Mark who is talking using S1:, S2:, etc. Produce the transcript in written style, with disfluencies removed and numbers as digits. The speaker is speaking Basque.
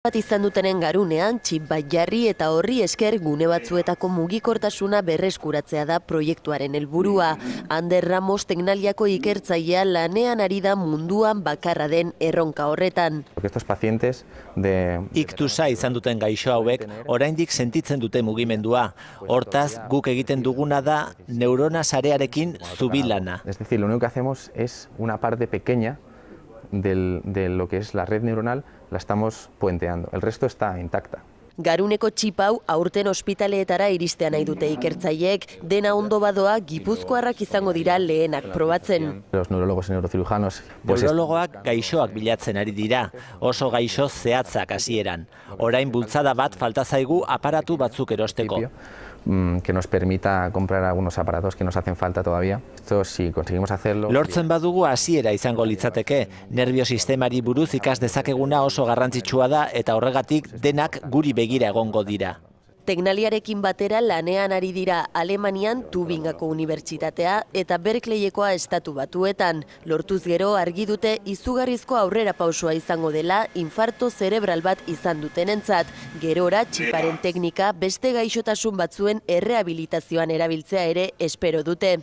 S1: Bat izan dutenen garunean, txip bat jarri eta horri esker gune batzuetako mugikortasuna berreskuratzea da proiektuaren helburua. Ander Ramos teknaliako ikertzailea lanean ari da munduan bakarra den erronka horretan.
S2: Iktusa izan duten gaixo hauek oraindik sentitzen dute mugimendua. Hortaz, guk egiten duguna da neurona sarearekin zubilana.
S3: Es decir, lo único que hacemos es una parte pequeña de lo que es la red neuronal, la estamos puenteando. El resto está intacta.
S1: Garuneko txip hau aurten ospitaleetara iristea nahi dute ikertzaileek, dena ondo badoa gipuzkoarrak izango dira lehenak probatzen.
S3: Los neurólogos y neurocirujanos...
S2: Neurologoak gaixoak bilatzen ari dira, oso gaixo zehatzak hasieran. Orain bultzada bat falta zaigu aparatu batzuk erosteko.
S3: Que nos permita comprar algunos aparatos que nos hacen falta todavía. Esto, si conseguimos hacerlo...
S2: Lortzen badugu hasiera izango litzateke. Nerviosistemari buruz ikas dezakeguna oso garrantzitsua da eta horregatik denak guri begira egongo dira.
S1: Teknaliarekin batera lanean ari dira Alemanian Tübingako Unibertsitatea eta Berkeleykoa Estatu Batuetan. Lortuz gero argi dute izugarrizko aurrera pausua izango dela infarto zerebral bat izan dutenentzat. Gerora txiparen teknika beste gaixotasun batzuen errehabilitazioan erabiltzea ere espero dute.